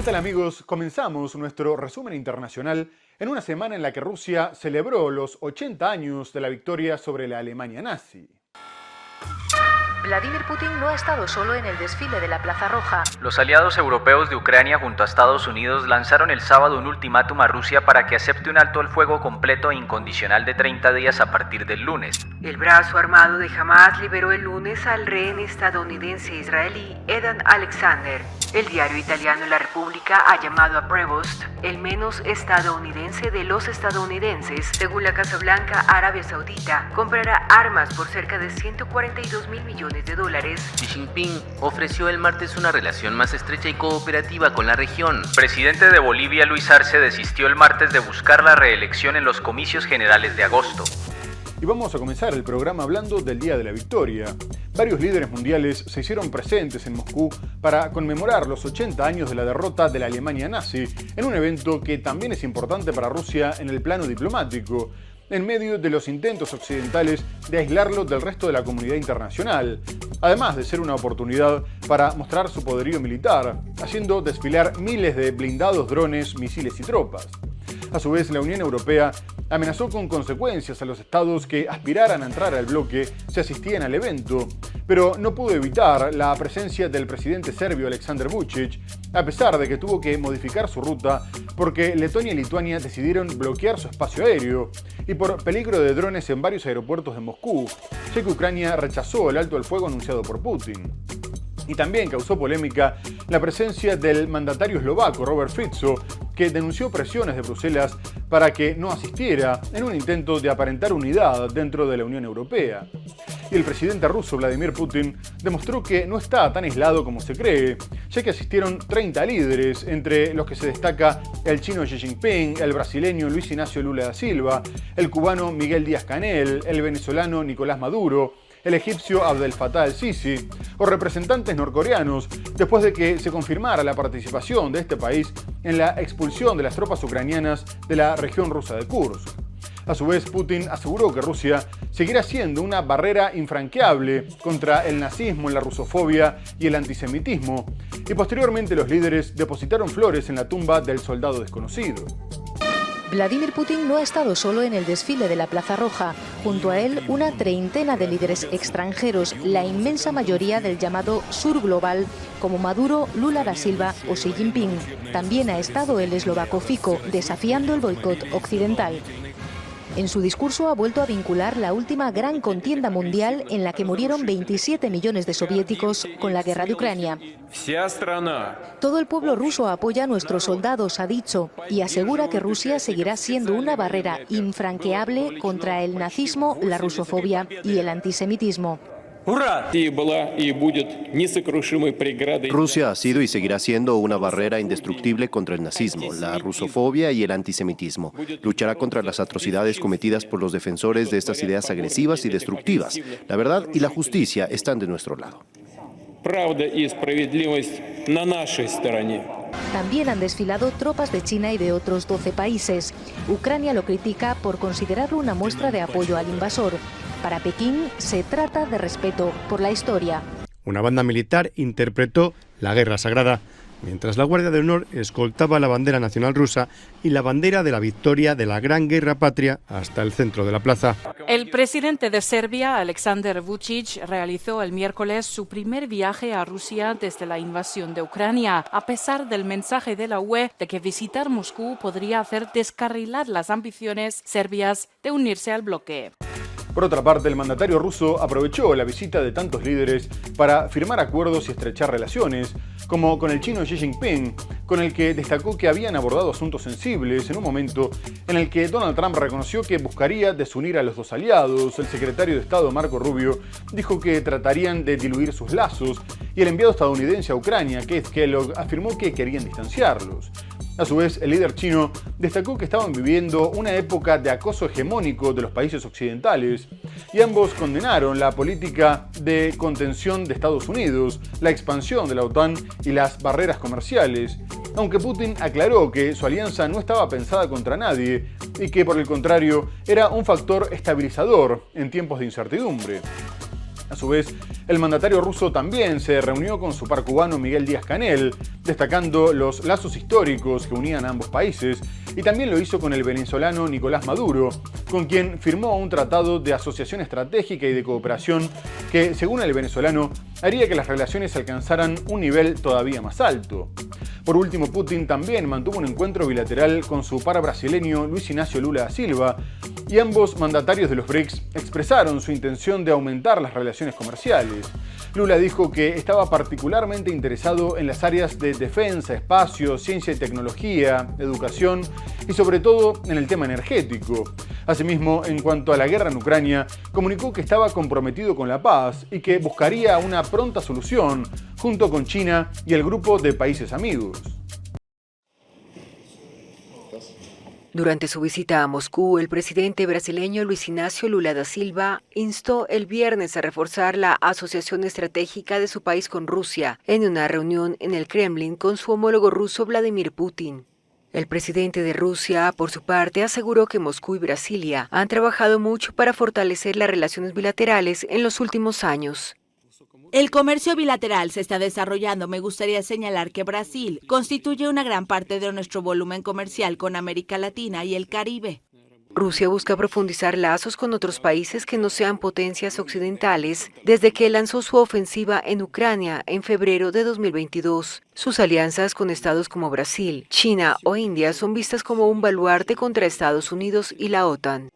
tal amigos? Comenzamos nuestro resumen internacional en una semana en la que Rusia celebró los 80 años de la victoria sobre la Alemania nazi. Vladimir Putin no ha estado solo en el desfile de la Plaza Roja. Los aliados europeos de Ucrania junto a Estados Unidos lanzaron el sábado un ultimátum a Rusia para que acepte un alto al fuego completo e incondicional de 30 días a partir del lunes. El brazo armado de Hamas liberó el lunes al rehén estadounidense israelí Edan Alexander. El diario italiano La Repubblica ha llamado a Prevost el menos estadounidense de los estadounidenses. Según la Casa Blanca, Arabia Saudita comprará armas por cerca de 142.000 millones de dólares. Xi Jinping ofreció el martes una relación más estrecha y cooperativa con la región. El presidente de Bolivia, Luis Arce, desistió el martes de buscar la reelección en los comicios generales de agosto. Y vamos a comenzar el programa hablando del Día de la Victoria. Varios líderes mundiales se hicieron presentes en Moscú para conmemorar los 80 años de la derrota de la Alemania nazi, en un evento que también es importante para Rusia en el plano diplomático, en medio de los intentos occidentales de aislarlo del resto de la comunidad internacional, además de ser una oportunidad para mostrar su poderío militar, haciendo desfilar miles de blindados, drones, misiles y tropas. A su vez, la Unión Europea amenazó con consecuencias a los estados que aspiraran a entrar al bloque si asistían al evento, pero no pudo evitar la presencia del presidente serbio Aleksandar Vučić, a pesar de que tuvo que modificar su ruta porque Letonia y Lituania decidieron bloquear su espacio aéreo y por peligro de drones en varios aeropuertos de Moscú, ya que Ucrania rechazó el alto al fuego anunciado por Putin. Y también causó polémica la presencia del mandatario eslovaco Robert Fico, que denunció presiones de Bruselas para que no asistiera en un intento de aparentar unidad dentro de la Unión Europea. Y el presidente ruso Vladimir Putin demostró que no está tan aislado como se cree, ya que asistieron 30 líderes, entre los que se destaca el chino Xi Jinping, el brasileño Luis Ignacio Lula da Silva, el cubano Miguel Díaz-Canel, el venezolano Nicolás Maduro, el egipcio Abdel Fattah el-Sisi o representantes norcoreanos, después de que se confirmara la participación de este país en la expulsión de las tropas ucranianas de la región rusa de Kursk. A su vez, Putin aseguró que Rusia seguirá siendo una barrera infranqueable contra el nazismo, la rusofobia y el antisemitismo, y posteriormente los líderes depositaron flores en la tumba del soldado desconocido. Vladimir Putin no ha estado solo en el desfile de la Plaza Roja. Junto a él, una treintena de líderes extranjeros, la inmensa mayoría del llamado Sur Global, como Maduro, Lula da Silva o Xi Jinping. También ha estado el eslovaco Fico, desafiando el boicot occidental. En su discurso ha vuelto a vincular la última gran contienda mundial en la que murieron 27 millones de soviéticos con la guerra de Ucrania. Todo el pueblo ruso apoya a nuestros soldados, ha dicho, y asegura que Rusia seguirá siendo una barrera infranqueable contra el nazismo, la rusofobia y el antisemitismo. Rusia ha sido y seguirá siendo una barrera indestructible contra el nazismo, la rusofobia y el antisemitismo. Luchará contra las atrocidades cometidas por los defensores de estas ideas agresivas y destructivas. La verdad y la justicia están de nuestro lado. También han desfilado tropas de China y de otros 12 países. Ucrania lo critica por considerarlo una muestra de apoyo al invasor. Para Pekín se trata de respeto por la historia. Una banda militar interpretó La Guerra Sagrada, mientras la Guardia de Honor escoltaba la bandera nacional rusa y la bandera de la victoria de la Gran Guerra Patria hasta el centro de la plaza. El presidente de Serbia, Aleksandar Vučić, realizó el miércoles su primer viaje a Rusia desde la invasión de Ucrania, a pesar del mensaje de la UE de que visitar Moscú podría hacer descarrilar las ambiciones serbias de unirse al bloque. Por otra parte, el mandatario ruso aprovechó la visita de tantos líderes para firmar acuerdos y estrechar relaciones, como con el chino Xi Jinping, con el que destacó que habían abordado asuntos sensibles en un momento en el que Donald Trump reconoció que buscaría desunir a los dos aliados. El secretario de Estado Marco Rubio dijo que tratarían de diluir sus lazos y el enviado estadounidense a Ucrania, Keith Kellogg, afirmó que querían distanciarlos. A su vez, el líder chino destacó que estaban viviendo una época de acoso hegemónico de los países occidentales y ambos condenaron la política de contención de Estados Unidos, la expansión de la OTAN y las barreras comerciales, aunque Putin aclaró que su alianza no estaba pensada contra nadie y que por el contrario era un factor estabilizador en tiempos de incertidumbre. A su vez, el mandatario ruso también se reunió con su par cubano Miguel Díaz-Canel, destacando los lazos históricos que unían a ambos países, y también lo hizo con el venezolano Nicolás Maduro, con quien firmó un tratado de asociación estratégica y de cooperación que, según el venezolano, haría que las relaciones alcanzaran un nivel todavía más alto. Por último, Putin también mantuvo un encuentro bilateral con su par brasileño Luis Inácio Lula da Silva, y ambos mandatarios de los BRICS expresaron su intención de aumentar las relaciones comerciales. Lula dijo que estaba particularmente interesado en las áreas de defensa, espacio, ciencia y tecnología, educación y sobre todo en el tema energético. Asimismo, en cuanto a la guerra en Ucrania, comunicó que estaba comprometido con la paz y que buscaría una pronta solución junto con China y el grupo de países amigos. Durante su visita a Moscú, el presidente brasileño Luis Inácio Lula da Silva instó el viernes a reforzar la asociación estratégica de su país con Rusia en una reunión en el Kremlin con su homólogo ruso Vladimir Putin. El presidente de Rusia, por su parte, aseguró que Moscú y Brasilia han trabajado mucho para fortalecer las relaciones bilaterales en los últimos años. El comercio bilateral se está desarrollando. Me gustaría señalar que Brasil constituye una gran parte de nuestro volumen comercial con América Latina y el Caribe. Rusia busca profundizar lazos con otros países que no sean potencias occidentales desde que lanzó su ofensiva en Ucrania en febrero de 2022. Sus alianzas con estados como Brasil, China o India son vistas como un baluarte contra Estados Unidos y la OTAN.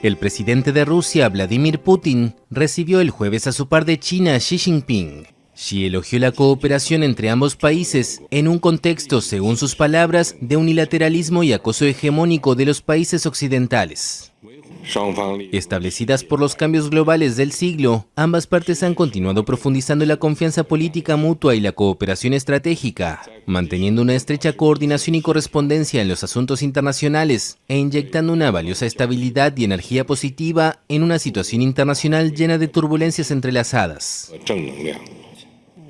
El presidente de Rusia, Vladimir Putin, recibió el jueves a su par de China, Xi Jinping. Xi elogió la cooperación entre ambos países en un contexto, según sus palabras, de unilateralismo y acoso hegemónico de los países occidentales. Establecidas por los cambios globales del siglo, ambas partes han continuado profundizando la confianza política mutua y la cooperación estratégica, manteniendo una estrecha coordinación y correspondencia en los asuntos internacionales e inyectando una valiosa estabilidad y energía positiva en una situación internacional llena de turbulencias entrelazadas.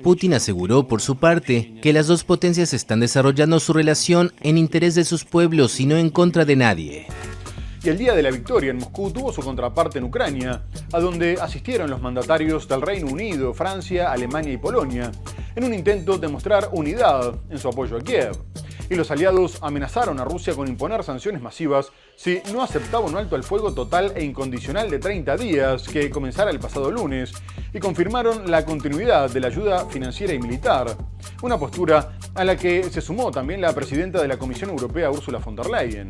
Putin aseguró, por su parte, que las dos potencias están desarrollando su relación en interés de sus pueblos y no en contra de nadie. Y el Día de la Victoria en Moscú tuvo su contraparte en Ucrania, a donde asistieron los mandatarios del Reino Unido, Francia, Alemania y Polonia, en un intento de mostrar unidad en su apoyo a Kiev. Y los aliados amenazaron a Rusia con imponer sanciones masivas si no aceptaba un alto al fuego total e incondicional de 30 días que comenzara el pasado lunes, y confirmaron la continuidad de la ayuda financiera y militar, una postura a la que se sumó también la presidenta de la Comisión Europea, Ursula von der Leyen.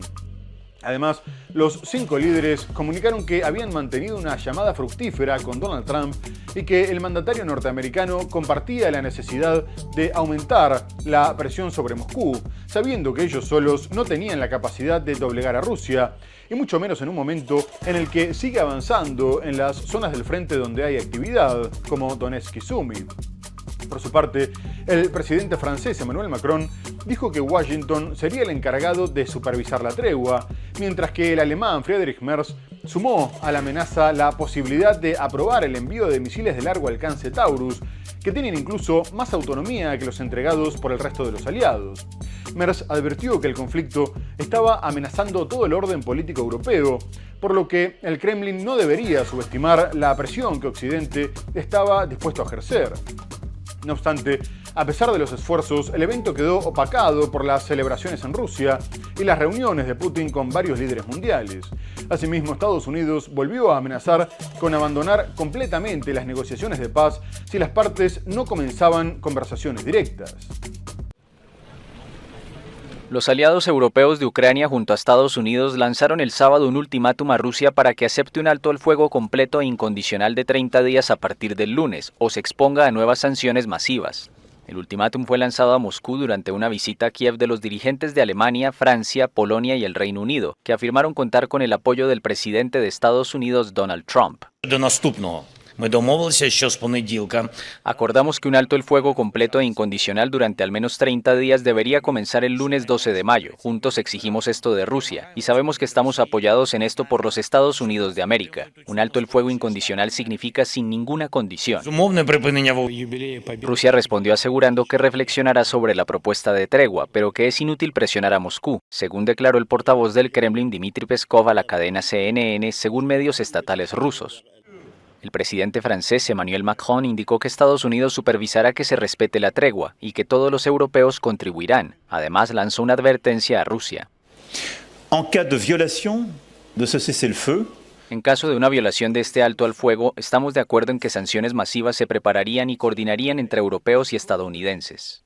Además, los 5 líderes comunicaron que habían mantenido una llamada fructífera con Donald Trump y que el mandatario norteamericano compartía la necesidad de aumentar la presión sobre Moscú, sabiendo que ellos solos no tenían la capacidad de doblegar a Rusia, y mucho menos en un momento en el que sigue avanzando en las zonas del frente donde hay actividad, como Donetsk y Sumy. Por su parte, el presidente francés Emmanuel Macron dijo que Washington sería el encargado de supervisar la tregua, mientras que el alemán Friedrich Merz sumó a la amenaza la posibilidad de aprobar el envío de misiles de largo alcance Taurus, que tienen incluso más autonomía que los entregados por el resto de los aliados. Merz advirtió que el conflicto estaba amenazando todo el orden político europeo, por lo que el Kremlin no debería subestimar la presión que Occidente estaba dispuesto a ejercer. No obstante, a pesar de los esfuerzos, el evento quedó opacado por las celebraciones en Rusia y las reuniones de Putin con varios líderes mundiales. Asimismo, Estados Unidos volvió a amenazar con abandonar completamente las negociaciones de paz si las partes no comenzaban conversaciones directas. Los aliados europeos de Ucrania junto a Estados Unidos lanzaron el sábado un ultimátum a Rusia para que acepte un alto al fuego completo e incondicional de 30 días a partir del lunes o se exponga a nuevas sanciones masivas. El ultimátum fue lanzado a Moscú durante una visita a Kiev de los dirigentes de Alemania, Francia, Polonia y el Reino Unido, que afirmaron contar con el apoyo del presidente de Estados Unidos, Donald Trump. Acordamos que un alto el fuego completo e incondicional durante al menos 30 días debería comenzar el lunes 12 de mayo. Juntos exigimos esto de Rusia y sabemos que estamos apoyados en esto por los Estados Unidos de América. Un alto el fuego incondicional significa sin ninguna condición. Rusia respondió asegurando que reflexionará sobre la propuesta de tregua, pero que es inútil presionar a Moscú, según declaró el portavoz del Kremlin Dmitry Peskov a la cadena CNN, según medios estatales rusos. El presidente francés Emmanuel Macron indicó que Estados Unidos supervisará que se respete la tregua y que todos los europeos contribuirán. Además, lanzó una advertencia a Rusia. En caso de una violación de este alto al fuego, estamos de acuerdo en que sanciones masivas se prepararían y coordinarían entre europeos y estadounidenses.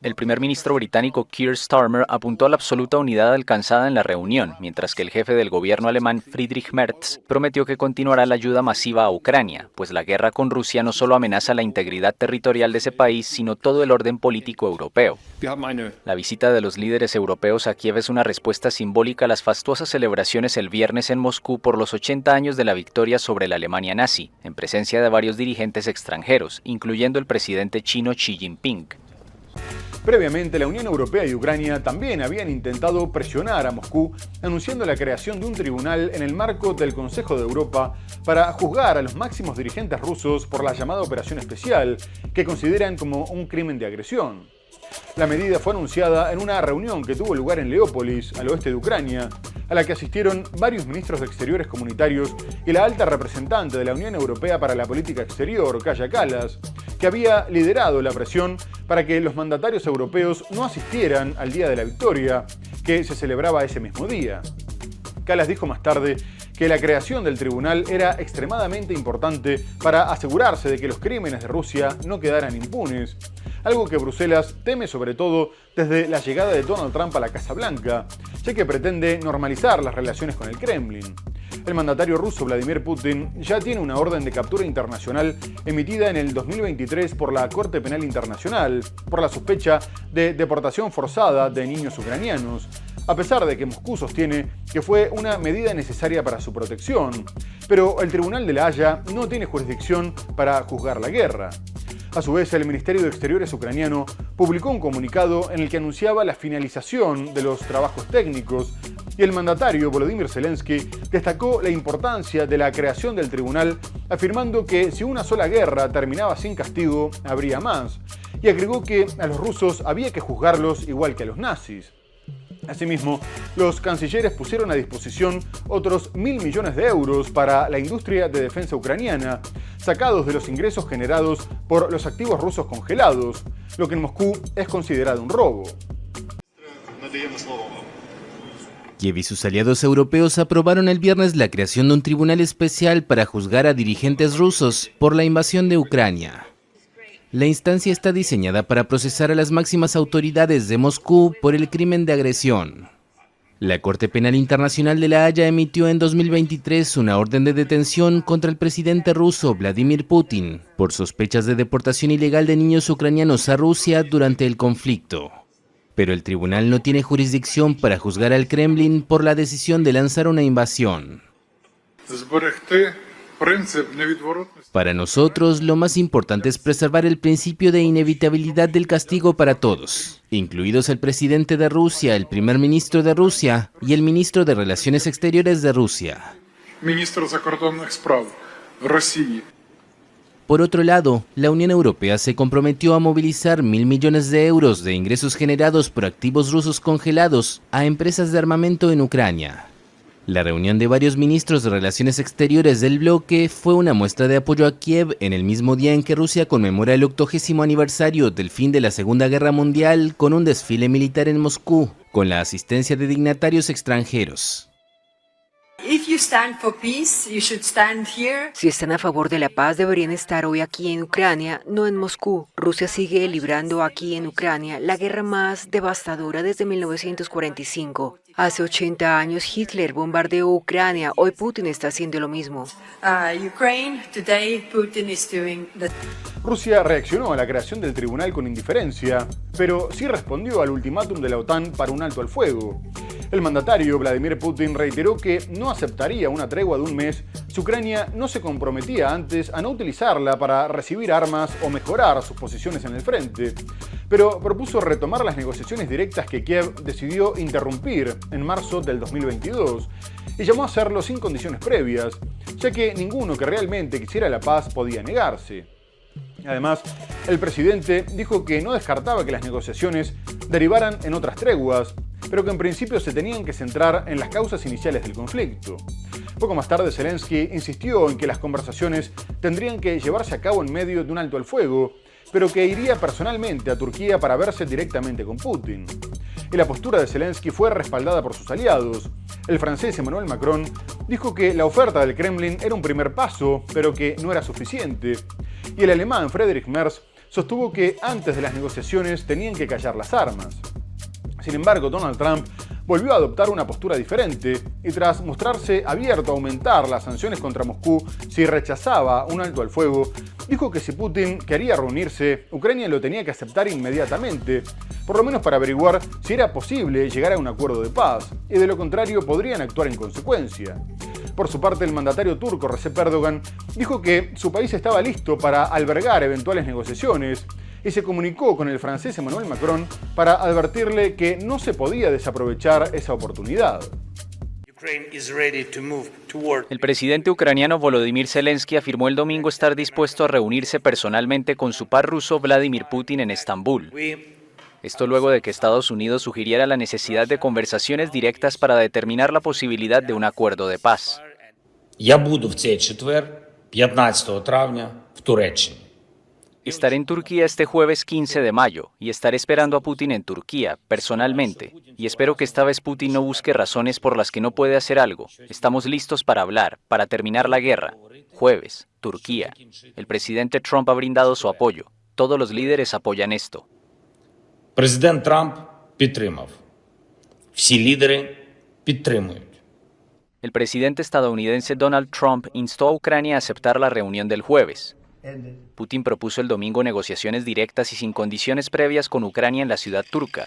El primer ministro británico Keir Starmer apuntó a la absoluta unidad alcanzada en la reunión, mientras que el jefe del gobierno alemán Friedrich Merz prometió que continuará la ayuda masiva a Ucrania, pues la guerra con Rusia no solo amenaza la integridad territorial de ese país, sino todo el orden político europeo. La visita de los líderes europeos a Kiev es una respuesta simbólica a las fastuosas celebraciones el viernes en Moscú por los 80 años de la victoria sobre la Alemania nazi, en presencia de varios dirigentes extranjeros, incluyendo el presidente chino Xi Jinping. Previamente, la Unión Europea y Ucrania también habían intentado presionar a Moscú, anunciando la creación de un tribunal en el marco del Consejo de Europa para juzgar a los máximos dirigentes rusos por la llamada Operación Especial, que consideran como un crimen de agresión. La medida fue anunciada en una reunión que tuvo lugar en Leópolis, al oeste de Ucrania, a la que asistieron varios ministros de Exteriores comunitarios y la alta representante de la Unión Europea para la Política Exterior, Kaja Kallas, que había liderado la presión para que los mandatarios europeos no asistieran al Día de la Victoria, que se celebraba ese mismo día. Kallas dijo más tarde que la creación del tribunal era extremadamente importante para asegurarse de que los crímenes de Rusia no quedaran impunes, algo que Bruselas teme sobre todo desde la llegada de Donald Trump a la Casa Blanca, ya que pretende normalizar las relaciones con el Kremlin. El mandatario ruso Vladimir Putin ya tiene una orden de captura internacional emitida en el 2023 por la Corte Penal Internacional por la sospecha de deportación forzada de niños ucranianos, a pesar de que Moscú sostiene que fue una medida necesaria para su protección. Pero el Tribunal de la Haya no tiene jurisdicción para juzgar la guerra. A su vez, el Ministerio de Exteriores ucraniano publicó un comunicado en el que anunciaba la finalización de los trabajos técnicos y el mandatario Volodymyr Zelensky destacó la importancia de la creación del tribunal, afirmando que si una sola guerra terminaba sin castigo, habría más, y agregó que a los rusos había que juzgarlos igual que a los nazis. Asimismo, los cancilleres pusieron a disposición otros 1.000 millones de euros para la industria de defensa ucraniana, sacados de los ingresos generados por los activos rusos congelados, lo que en Moscú es considerado un robo. Kiev y sus aliados europeos aprobaron el viernes la creación de un tribunal especial para juzgar a dirigentes rusos por la invasión de Ucrania. La instancia está diseñada para procesar a las máximas autoridades de Moscú por el crimen de agresión. La Corte Penal Internacional de La Haya emitió en 2023 una orden de detención contra el presidente ruso Vladimir Putin por sospechas de deportación ilegal de niños ucranianos a Rusia durante el conflicto. Pero el tribunal no tiene jurisdicción para juzgar al Kremlin por la decisión de lanzar una invasión. Para nosotros, lo más importante es preservar el principio de inevitabilidad del castigo para todos, incluidos el presidente de Rusia, el primer ministro de Rusia y el ministro de Relaciones Exteriores de Rusia. Por otro lado, la Unión Europea se comprometió a movilizar 1.000 millones de euros de ingresos generados por activos rusos congelados a empresas de armamento en Ucrania. La reunión de varios ministros de Relaciones Exteriores del bloque fue una muestra de apoyo a Kiev en el mismo día en que Rusia conmemora el 80º aniversario del fin de la Segunda Guerra Mundial con un desfile militar en Moscú, con la asistencia de dignatarios extranjeros. Si están a favor de la paz, deberían estar hoy aquí en Ucrania, no en Moscú. Rusia sigue librando aquí en Ucrania la guerra más devastadora desde 1945. Hace 80 años Hitler bombardeó Ucrania, hoy Putin está haciendo lo mismo. Rusia reaccionó a la creación del tribunal con indiferencia, pero sí respondió al ultimátum de la OTAN para un alto al fuego. El mandatario Vladimir Putin reiteró que no aceptaría una tregua de un mes si Ucrania no se comprometía antes a no utilizarla para recibir armas o mejorar sus posiciones en el frente, pero propuso retomar las negociaciones directas que Kiev decidió interrumpir en marzo del 2022 y llamó a hacerlo sin condiciones previas, ya que ninguno que realmente quisiera la paz podía negarse. Además, el presidente dijo que no descartaba que las negociaciones derivaran en otras treguas, pero que en principio se tenían que centrar en las causas iniciales del conflicto. Poco más tarde, Zelensky insistió en que las conversaciones tendrían que llevarse a cabo en medio de un alto al fuego, pero que iría personalmente a Turquía para verse directamente con Putin. Y la postura de Zelensky fue respaldada por sus aliados. El francés Emmanuel Macron dijo que la oferta del Kremlin era un primer paso, pero que no era suficiente. Y el alemán Friedrich Merz sostuvo que antes de las negociaciones tenían que callar las armas. Sin embargo, Donald Trump volvió a adoptar una postura diferente y tras mostrarse abierto a aumentar las sanciones contra Moscú si rechazaba un alto al fuego, dijo que si Putin quería reunirse, Ucrania lo tenía que aceptar inmediatamente, por lo menos para averiguar si era posible llegar a un acuerdo de paz, y de lo contrario podrían actuar en consecuencia. Por su parte, el mandatario turco Recep Erdogan dijo que su país estaba listo para albergar eventuales negociaciones y se comunicó con el francés Emmanuel Macron para advertirle que no se podía desaprovechar esa oportunidad. El presidente ucraniano Volodymyr Zelensky afirmó el domingo estar dispuesto a reunirse personalmente con su par ruso Vladimir Putin en Estambul. Esto luego de que Estados Unidos sugiriera la necesidad de conversaciones directas para determinar la posibilidad de un acuerdo de paz. Я буду в цей четвер, 15 травня, в Туреччині. Estaré en Turquía este jueves 15 de mayo y estaré esperando a Putin en Turquía, personalmente, y espero que esta vez Putin no busque razones por las que no puede hacer algo. Estamos listos para hablar, para terminar la guerra. Jueves, Turquía. El presidente Trump ha brindado su apoyo. Todos los líderes apoyan esto. Президент Трамп підтримав. Всі лідери підтримують. El presidente estadounidense Donald Trump instó a Ucrania a aceptar la reunión del jueves. Putin propuso el domingo negociaciones directas y sin condiciones previas con Ucrania en la ciudad turca.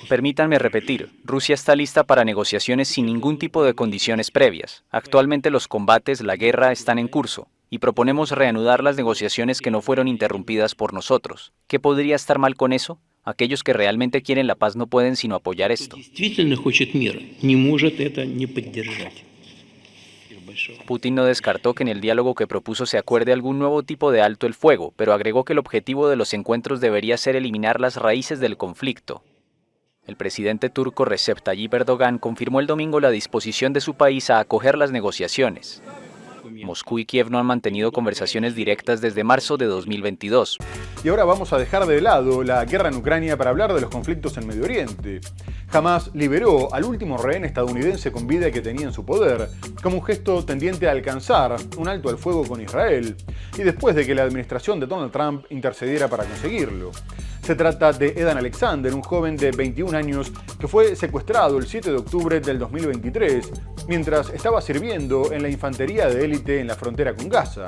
Permítanme repetir, Rusia está lista para negociaciones sin ningún tipo de condiciones previas. Actualmente los combates, la guerra, están en curso, y proponemos reanudar las negociaciones que no fueron interrumpidas por nosotros. ¿Qué podría estar mal con eso? Aquellos que realmente quieren la paz no pueden sino apoyar esto. Putin no descartó que en el diálogo que propuso se acuerde algún nuevo tipo de alto el fuego, pero agregó que el objetivo de los encuentros debería ser eliminar las raíces del conflicto. El presidente turco Recep Tayyip Erdogan confirmó el domingo la disposición de su país a acoger las negociaciones. Moscú y Kiev no han mantenido conversaciones directas desde marzo de 2022. Y ahora vamos a dejar de lado la guerra en Ucrania para hablar de los conflictos en Medio Oriente. Hamás liberó al último rehén estadounidense con vida que tenía en su poder, como un gesto tendiente a alcanzar un alto al fuego con Israel, y después de que la administración de Donald Trump intercediera para conseguirlo. Se trata de Edan Alexander, un joven de 21 años que fue secuestrado el 7 de octubre del 2023, mientras estaba sirviendo en la infantería de élite en la frontera con Gaza.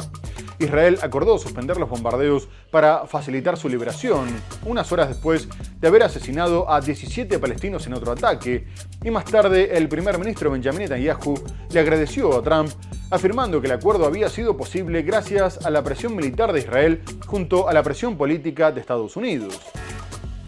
Israel acordó suspender los bombardeos para facilitar su liberación, unas horas después de haber asesinado a 17 palestinos en otro ataque, y más tarde el primer ministro Benjamin Netanyahu le agradeció a Trump, afirmando que el acuerdo había sido posible gracias a la presión militar de Israel junto a la presión política de Estados Unidos.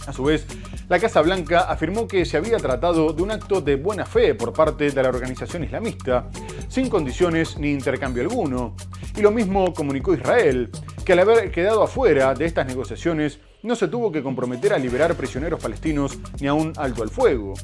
A su vez, la Casa Blanca afirmó que se había tratado de un acto de buena fe por parte de la organización islamista, sin condiciones ni intercambio alguno. Y lo mismo comunicó Israel, que al haber quedado afuera de estas negociaciones no se tuvo que comprometer a liberar prisioneros palestinos ni a un alto al fuego.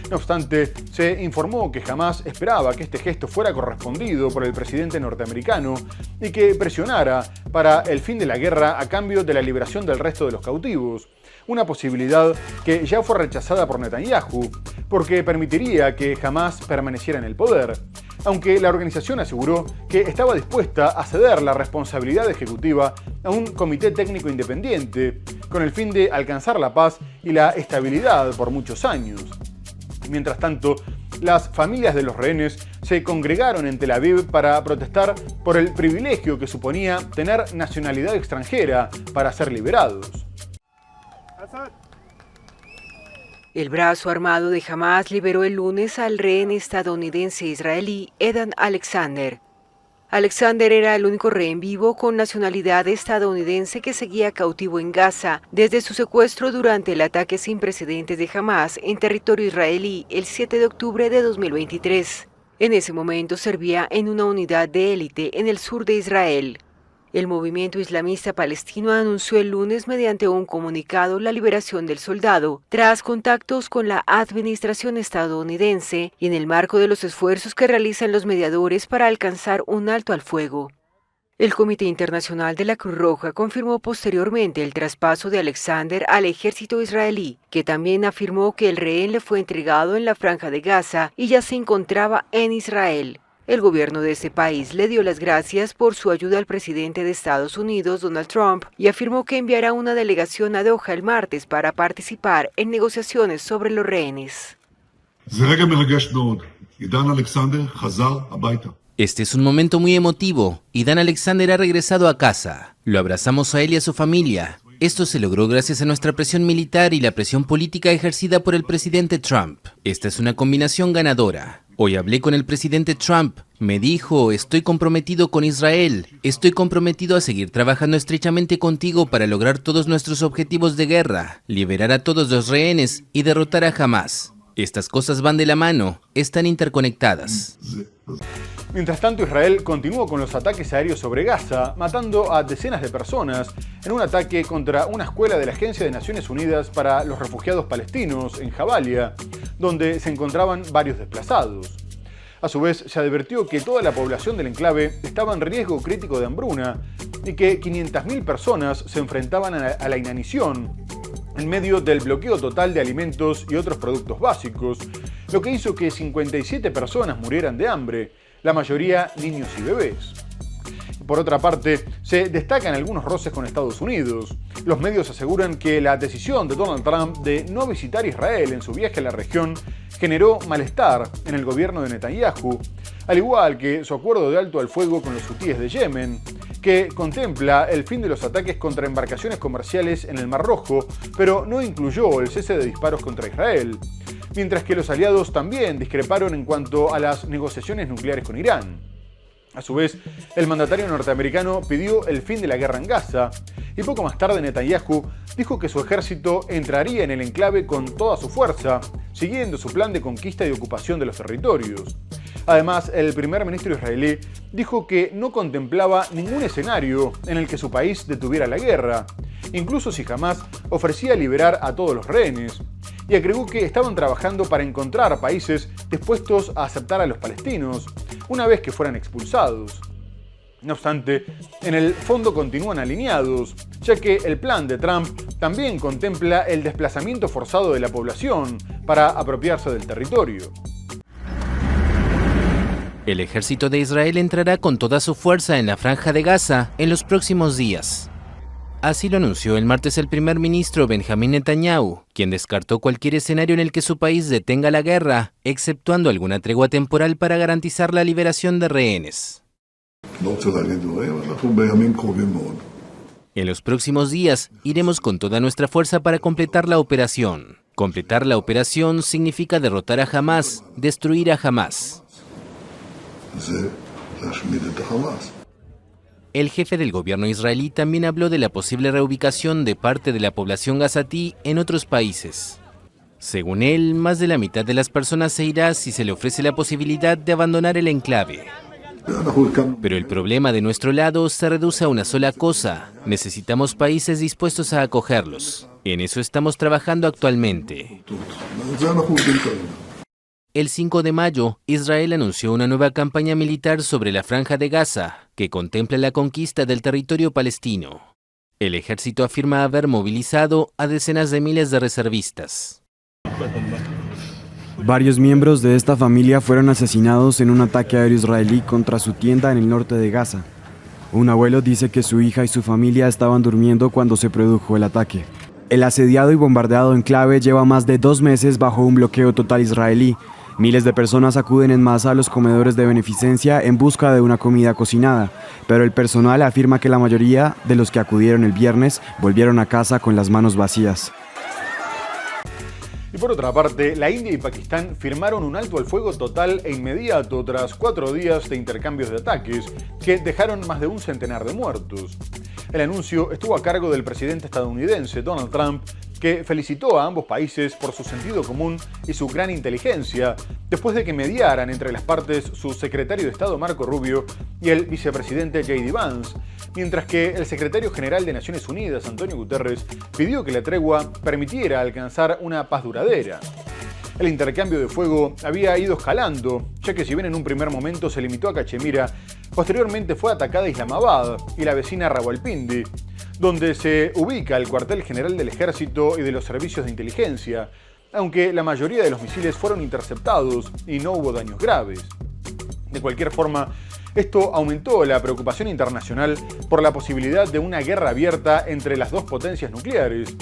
No obstante, se informó que jamás esperaba que este gesto fuera correspondido por el presidente norteamericano y que presionara para el fin de la guerra a cambio de la liberación del resto de los cautivos, una posibilidad que ya fue rechazada por Netanyahu, porque permitiría que Hamás permaneciera en el poder, aunque la organización aseguró que estaba dispuesta a ceder la responsabilidad ejecutiva a un comité técnico independiente, con el fin de alcanzar la paz y la estabilidad por muchos años. Mientras tanto, las familias de los rehenes se congregaron en Tel Aviv para protestar por el privilegio que suponía tener nacionalidad extranjera para ser liberados. El brazo armado de Hamás liberó el lunes al rehén estadounidense israelí Edan Alexander. Alexander era el único rehén vivo con nacionalidad estadounidense que seguía cautivo en Gaza desde su secuestro durante el ataque sin precedentes de Hamás en territorio israelí el 7 de octubre de 2023. En ese momento servía en una unidad de élite en el sur de Israel. El movimiento islamista palestino anunció el lunes mediante un comunicado la liberación del soldado, tras contactos con la administración estadounidense y en el marco de los esfuerzos que realizan los mediadores para alcanzar un alto al fuego. El Comité Internacional de la Cruz Roja confirmó posteriormente el traspaso de Alexander al ejército israelí, que también afirmó que el rehén le fue entregado en la Franja de Gaza y ya se encontraba en Israel. El gobierno de ese país le dio las gracias por su ayuda al presidente de Estados Unidos, Donald Trump, y afirmó que enviará una delegación a Doha el martes para participar en negociaciones sobre los rehenes. Este es un momento muy emotivo. Edan Alexander ha regresado a casa. Lo abrazamos a él y a su familia. Esto se logró gracias a nuestra presión militar y la presión política ejercida por el presidente Trump. Esta es una combinación ganadora. Hoy hablé con el presidente Trump. Me dijo, estoy comprometido con Israel. Estoy comprometido a seguir trabajando estrechamente contigo para lograr todos nuestros objetivos de guerra, liberar a todos los rehenes y derrotar a Hamás. Estas cosas van de la mano, están interconectadas. Mientras tanto, Israel continuó con los ataques aéreos sobre Gaza, matando a decenas de personas en un ataque contra una escuela de la Agencia de Naciones Unidas para los Refugiados Palestinos en Jabalia, donde se encontraban varios desplazados. A su vez, se advirtió que toda la población del enclave estaba en riesgo crítico de hambruna y que 500.000 personas se enfrentaban a la inanición en medio del bloqueo total de alimentos y otros productos básicos, lo que hizo que 57 personas murieran de hambre, la mayoría niños y bebés. Por otra parte, se destacan algunos roces con Estados Unidos. Los medios aseguran que la decisión de Donald Trump de no visitar Israel en su viaje a la región generó malestar en el gobierno de Netanyahu, al igual que su acuerdo de alto al fuego con los hutíes de Yemen, que contempla el fin de los ataques contra embarcaciones comerciales en el Mar Rojo, pero no incluyó el cese de disparos contra Israel, mientras que los aliados también discreparon en cuanto a las negociaciones nucleares con Irán. A su vez, el mandatario norteamericano pidió el fin de la guerra en Gaza, y poco más tarde Netanyahu dijo que su ejército entraría en el enclave con toda su fuerza, siguiendo su plan de conquista y ocupación de los territorios. Además, el primer ministro israelí dijo que no contemplaba ningún escenario en el que su país detuviera la guerra, incluso si Hamás ofrecía liberar a todos los rehenes, y agregó que estaban trabajando para encontrar países dispuestos a aceptar a los palestinos una vez que fueran expulsados. No obstante, en el fondo continúan alineados, ya que el plan de Trump también contempla el desplazamiento forzado de la población para apropiarse del territorio. El ejército de Israel entrará con toda su fuerza en la Franja de Gaza en los próximos días. Así lo anunció el martes el primer ministro Benjamín Netanyahu, quien descartó cualquier escenario en el que su país detenga la guerra, exceptuando alguna tregua temporal para garantizar la liberación de rehenes. En los próximos días, iremos con toda nuestra fuerza para completar la operación. Completar la operación significa derrotar a Hamás, destruir a Hamás. El jefe del gobierno israelí también habló de la posible reubicación de parte de la población gazatí en otros países. Según él, más de la mitad de las personas se irá si se le ofrece la posibilidad de abandonar el enclave. Pero el problema de nuestro lado se reduce a una sola cosa: necesitamos países dispuestos a acogerlos. En eso estamos trabajando actualmente. El 5 de mayo, Israel anunció una nueva campaña militar sobre la Franja de Gaza, que contempla la conquista del territorio palestino. El ejército afirma haber movilizado a decenas de miles de reservistas. Varios miembros de esta familia fueron asesinados en un ataque aéreo israelí contra su tienda en el norte de Gaza. Un abuelo dice que su hija y su familia estaban durmiendo cuando se produjo el ataque. El asediado y bombardeado enclave lleva más de 2 meses bajo un bloqueo total israelí. Miles de personas acuden en masa a los comedores de beneficencia en busca de una comida cocinada, pero el personal afirma que la mayoría de los que acudieron el viernes volvieron a casa con las manos vacías. Y por otra parte, la India y Pakistán firmaron un alto al fuego total e inmediato tras 4 días de intercambios de ataques que dejaron más de un centenar de muertos. El anuncio estuvo a cargo del presidente estadounidense Donald Trump, que felicitó a ambos países por su sentido común y su gran inteligencia, después de que mediaran entre las partes su secretario de Estado Marco Rubio y el vicepresidente J.D. Vance, mientras que el secretario general de Naciones Unidas, Antonio Guterres, pidió que la tregua permitiera alcanzar una paz duradera. El intercambio de fuego había ido escalando, ya que si bien en un primer momento se limitó a Cachemira, posteriormente fue atacada Islamabad y la vecina Rawalpindi, donde se ubica el cuartel general del ejército y de los servicios de inteligencia, aunque la mayoría de los misiles fueron interceptados y no hubo daños graves. De cualquier forma, esto aumentó la preocupación internacional por la posibilidad de una guerra abierta entre las dos potencias nucleares,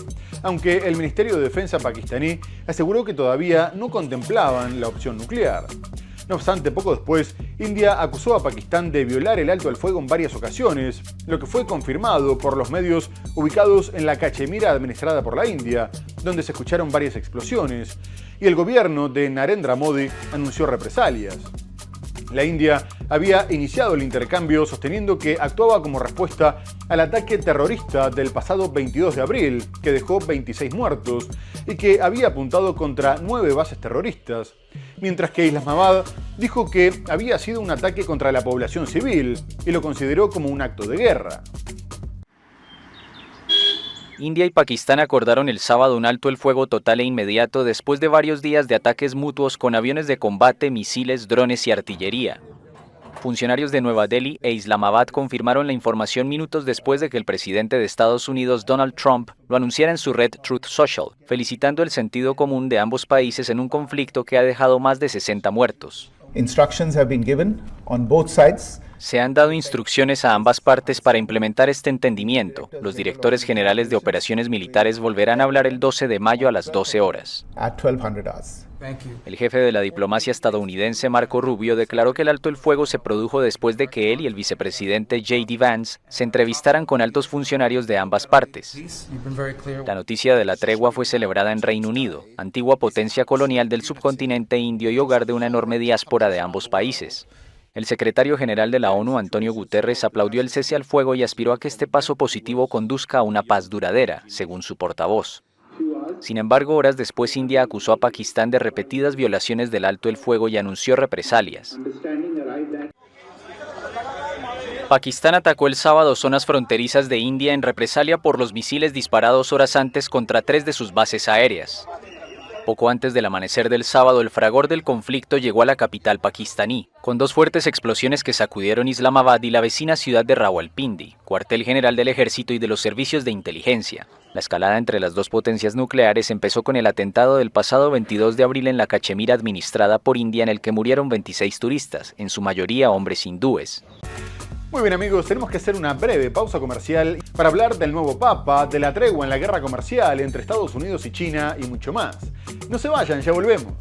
aunque el Ministerio de Defensa pakistaní aseguró que todavía no contemplaban la opción nuclear. No obstante, poco después, India acusó a Pakistán de violar el alto al fuego en varias ocasiones, lo que fue confirmado por los medios ubicados en la Cachemira administrada por la India, donde se escucharon varias explosiones, y el gobierno de Narendra Modi anunció represalias. La India había iniciado el intercambio sosteniendo que actuaba como respuesta al ataque terrorista del pasado 22 de abril, que dejó 26 muertos, y que había apuntado contra 9 bases terroristas, mientras que Islamabad dijo que había sido un ataque contra la población civil y lo consideró como un acto de guerra. India y Pakistán acordaron el sábado un alto el fuego total e inmediato después de varios días de ataques mutuos con aviones de combate, misiles, drones y artillería. Funcionarios de Nueva Delhi e Islamabad confirmaron la información minutos después de que el presidente de Estados Unidos, Donald Trump, lo anunciara en su red Truth Social, felicitando el sentido común de ambos países en un conflicto que ha dejado más de 60 muertos. Instructions have been given on both sides. Se han dado instrucciones a ambas partes para implementar este entendimiento. Los directores generales de operaciones militares volverán a hablar el 12 de mayo a las 12 horas. El jefe de la diplomacia estadounidense, Marco Rubio, declaró que el alto el fuego se produjo después de que él y el vicepresidente J.D. Vance se entrevistaran con altos funcionarios de ambas partes. La noticia de la tregua fue celebrada en Reino Unido, antigua potencia colonial del subcontinente indio y hogar de una enorme diáspora de ambos países. El secretario general de la ONU, Antonio Guterres, aplaudió el cese al fuego y aspiró a que este paso positivo conduzca a una paz duradera, según su portavoz. Sin embargo, horas después, India acusó a Pakistán de repetidas violaciones del alto el fuego y anunció represalias. Pakistán atacó el sábado zonas fronterizas de India en represalia por los misiles disparados horas antes contra 3 de sus bases aéreas. Poco antes del amanecer del sábado, el fragor del conflicto llegó a la capital pakistaní, con 2 fuertes explosiones que sacudieron Islamabad y la vecina ciudad de Rawalpindi, cuartel general del ejército y de los servicios de inteligencia. La escalada entre las dos potencias nucleares empezó con el atentado del pasado 22 de abril en la Cachemira administrada por India, en el que murieron 26 turistas, en su mayoría hombres hindúes. Muy bien amigos, tenemos que hacer una breve pausa comercial para hablar del nuevo Papa, de la tregua en la guerra comercial entre Estados Unidos y China y mucho más. No se vayan, ya volvemos.